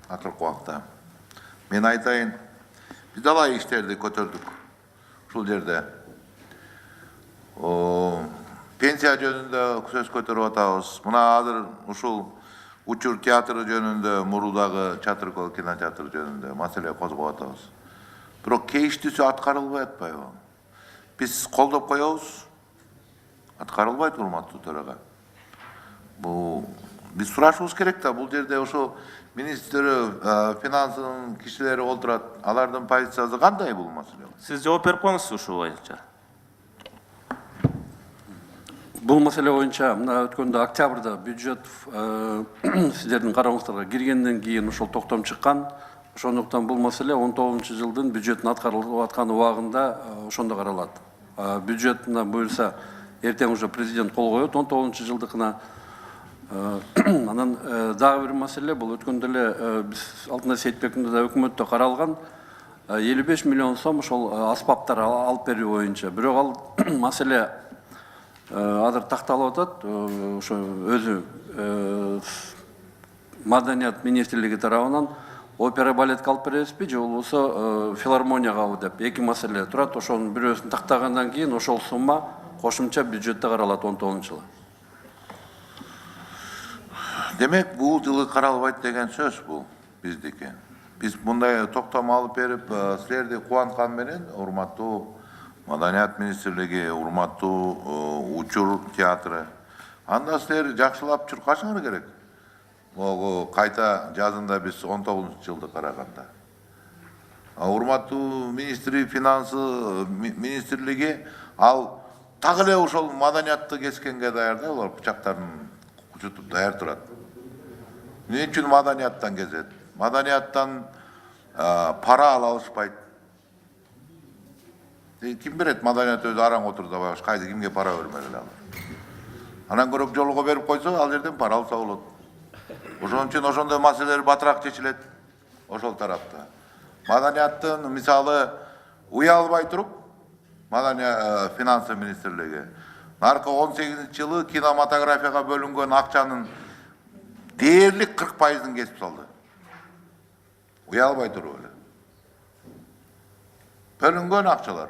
акыркы убакта. Мен айтайын, биз алай иштерди көтөрдүк. Ушул жерде пенсия жөнүндө сөз көтөрүп атабыз. Мына азыр ушул Учур театры жөнүндө, Мурудагы Чатыркөл кинотеатры жөнүндө маселе козгоп атабыз. Бирок кейиштүүсү аткарылбай атпайбы? Биз колдоп коебуз. Аткарылбайт, урматтуу төрага. Бул биз сурашыбыз керек да, бул жерде ошо министр финансынын кишилери олтурат. Алардын позициясы кандай бул маселе? Сиз жооп берип коюңуз ушул боюнча. Бұл мәселе бойынша мына өткенде октябрда бюджет сіздердің қарауыңызға кіргеннен кейін ошол токтом чыккан. Ошондуктан бұл мәселе 19 жылдың бюджеттин аткарылып аткан убагында ошондо каралат. Бюджет мына буюрса эртең уже президент кол коет 19 жылдыкына. Анан дагы бир маселе бул өткөндө эле биз Алтынай Сейитбековдун да өкмөттө каралган 55 миллион сом ошол аспаптар алып берүү боюнча. Бирок ал маселе азыр такталып атат, ошо өзү Маданият министрлиги тарабынан опера балетке алып беребизби же болбосо филармонияга деп эки маселе турат. Ошонун бирөөсүн тактагандан кийин ошол сумма кошумча бюджетте каралат 19 жылы. Демек, бул жылы каралбайт деген сөз бул биздики. Биз мындай токтом алып берип, силерди кубанткан менен, урматтуу Маданият министрлиги, урматтуу Учур театры. Анда силер жакшылап чуркашыңар керек. Могу кайта жазында биз 19 жылды караганда. Урматтуу министри финансы министрлиги ал так эле ошол маданиятты кескенге даяр да, алар бычактарын кучутуп даяр турат. Эмне үчүн маданияттан кезет? Маданияттан пара ала алышпайт. Ким берет? Маданият өзү араң отурду абаш, кайсы кимге пара бермек эле алар. Анан көрөк жолго берип койсо, ал жерден пара алса болот. Ошон үчүн ошондой маселелер батыраак чечилет ошол тарапта. Маданияттын мисалы уялбай туруп, Маданият финансы министрлиги наркы 18-жылы кинематографияга бөлүнгөн акчанын дээрлик 40%-ын кесип салды. Уялбай туруп эле. Бөлүнгөн акчалар.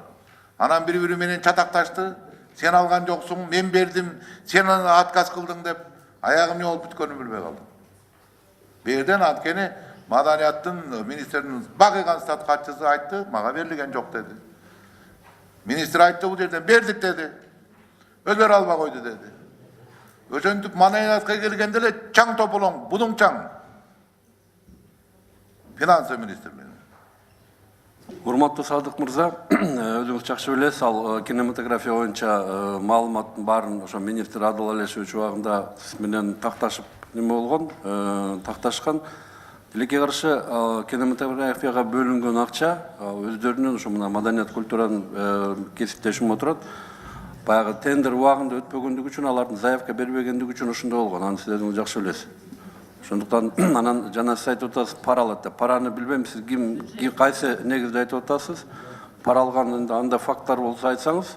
Анан бири-бири менен чатакташты. Сен алган жоксуң, мен бердим, сен отказ кылдың деп, аягым эмне болуп бүткөнүн билбей калдым. Берден анткени Маданияттын министринин багыган статкачысы айтты, мага берилген жок деди. Министр айтты, бул жерден бердик деди. Өздөр албай койду деди. Ошентип Маданиятка келгенде эле чаң тополоң, будуң чаң. Финансы министрлиги. Урматтуу Садык мырза, өзүңүз жакшы билесиз, ал кинематография боюнча маалыматтын баарын ошо министр Адыл Алешевич убагында сиз менен такташып неме болгон, такташкан. Тилекке каршы кинематографияга бөлүнгөн акча өздөрүнүн ошо мына маданият культуранын кесиптешиме турат. Баягы тендер убагында өтпөгөндүгү үчүн, алардын заявка бербегендиги үчүн ошондой болгон. Аны сиз өзүңүз жакшы билесиз. Ошондуктан анан жана сиз айтып атасыз, пара алат деп. Параны билбейм, сиз ким кайсы негизде айтып атасыз? Пара алган анда факттар болсо айтсаңыз.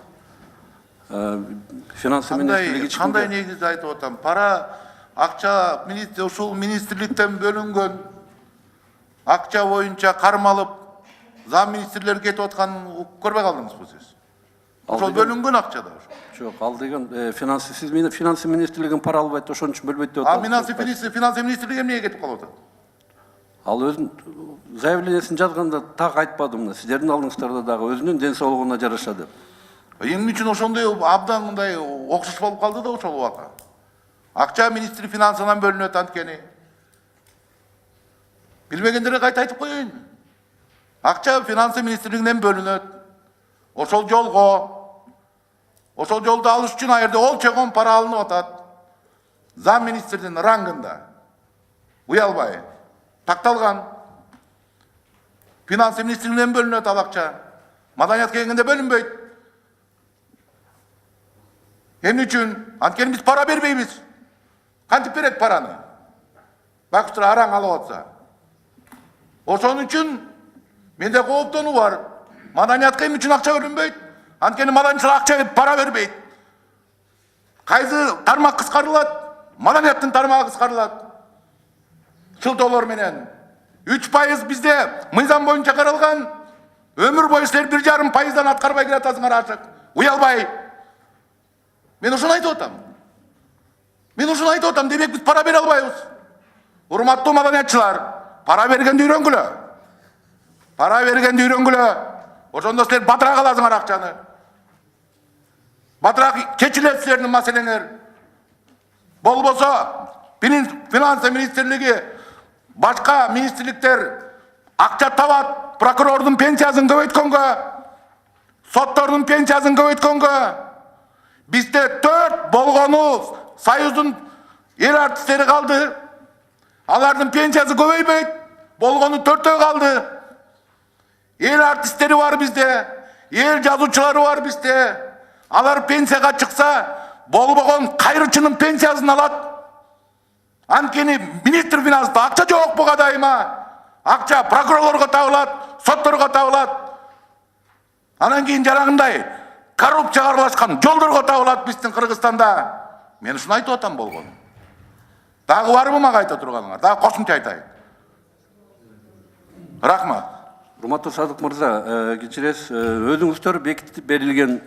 Финансы министрлиги кандай негизде айтып атам? Пара акча ушул министрликтен бөлүнгөн акча боюнча кармалып зам министрлер кетип атканын көрбөй калдыңызбы сиз? Ошол бөлүнгөн акча да ошо. Жок, ал деген сиз мени финансы министрлигин пара албайт, ошон үчүн бөлбөйт деп атасыз. Финансы министрлиги эмнеге кетип калып атат? Ал өзүн заявлениясын жазганда так айтпады мына, сиздердин алдыңыздарда дагы өзүнүн ден соолугуна жараша деп. Эмне үчүн ошондой абдан мындай окшош болуп калды да ошол убакта? Акча министри финансынан бөлүнөт анткени. Билбегендерге кайта айтып коеюн. Акча финансы министрлигинен бөлүнөт. Ошол жолду алыш үчүн аерде ол чегон пара алынып атат. Зам министрдин рангында. Уялбай. Такталган. Финансы министрлигинен бөлүнөт ал акча. Маданиятка келгенде бөлүнбөйт. Эмне үчүн? Анткени биз пара бербейбиз. Кантип берет параны? Бакчылар араң алып атса. Ошон үчүн менде кооптонуу бар. Маданиятка эмне үчүн акча бөлүнбөйт? Анткени маданиятчылар акча берип пара бербейт. Кайсы тармак кыскарылат? Маданияттын тармагы кыскарылат. Шылтоолор менен 3% bizde mыйзам боюнча каралган. Ömür boyu sizler 1,5%dan atkarbay келатасыңар açık. Uyalbay. Men uşunu aytıp otam. Demek biz para bere albayız. Urmattуу madaniyatçılar, para bergенди үйрөнгүлө. Ошондо силер батыраак аласыңар акчаны. Батыраак чечилет силердин маселеңер. Болбосо Финансы министрлиги, башка министрликтер акча табат, прокурордун пенсиясын көбөйткөнгө, соттордун пенсиясын көбөйткөнгө. Бизде 4 болгону Союздун эл артисттери калды. Алардын пенсиясы көбөйбөйт. Болгону 4-төө калды. Эл артисттери бар бизде, эл жазуучулары бар бизде. Алар пенсияга чыкса, болбогон кайрычынын пенсиясын алат. Анткени министр финансында акча жок буга дайыма. Акча прокурорлорго табылат, сотторго табылат. Анан кийин жарагындай коррупцияга аралашкан жолдорго табылат биздин Кыргызстанда. Мен ушуну айтып атам болгон. Дагы барбы мага айта турганыңар? Дагы кошумча айтайын. Рахмат. Урматтуу Садык мырза, кечиресиз, өзүңүздөр бекитип берилген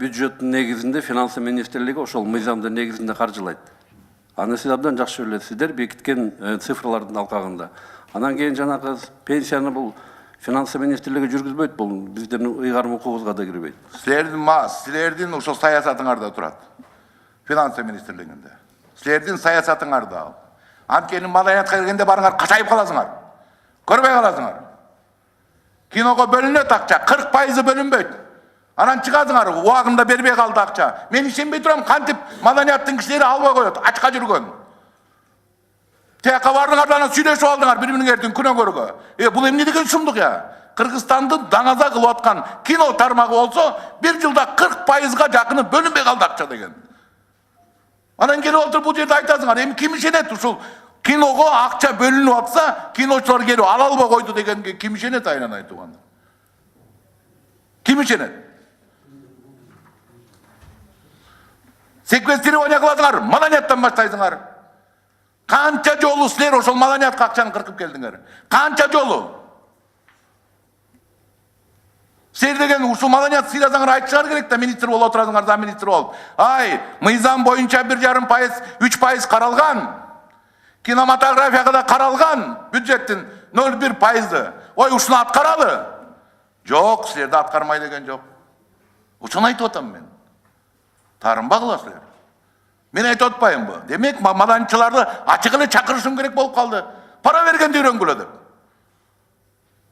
бюджеттин негизинде финансы министрлиги ошол мыйзамдын негизинде каржылайт. Аны сиз абдан жакшы билесиздер, бекиткен цифрлардын алкагында. Анан кийин жанагы пенсияны бул финансы министрлиги жүргүзбөйт, бул биздин ыйгарым укугубузга да кирбейт. Силердин ошол саясатыңарда турат. Финансы министрлигинде. Силердин саясатыңарда. Анткени маданиятка келгенде барыңар качайып каласыңар. Көрбөй каласыңар. Киного бөлүнөт акча, 40% бөлүнбөйт. Анан чыгасыңар, убагында бербей калды акча. Мен ишенбей турам, кантип маданияттын кишилери албай коет, ачка жүргөн. Тияка бардыңар анан сүйлөшүп алдыңар бири-бириңердин күнөөгөргө. Бул эмне деген шумдук я? Кыргызстандын даңаза кылып аткан кино тармагы болсо, 1 жылда 40%га жакыны бөлүнбөй калды акча деген. Анан келип отуруп бул жерде айтасыңар, эми ким ишенет ушул киного акча бөлүнүп атса, киночулар келип ала албай койду дегенге ким ишенет айынан айтылганда? Ким ишенет? Секвестирование кыласыңар, маданияттан баштайсыңар. Канча жолу силер ошол маданиятка акчаны кыркып келдиңер? Канча жолу? Силер деген ушул маданият сыйласаңар айтышар керек да, министр болуп отурасыңар, да министр болуп. Ай, мыйзам боюнча 1,5%, 3% каралган. Кинематографияга да каралган бюджеттин 0,1%. Ой, ушуну аткаралы. Жок, силерди аткармай деген жок. Ушуну айтып атам мен. Тарынба кыласыздар. Мен айтып атпаймбы? Демек, маданчыларды ачык эле чакырышым керек болуп калды. Пара бергенди үйрөнгүлө деп.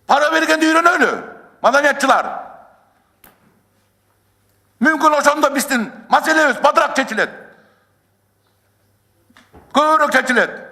Пара бергенди үйрөнөлү. Маданиятчылар. Мүмкүн ошондо биздин маселебиз батыраак чечилет. Көбүрөөк чечилет.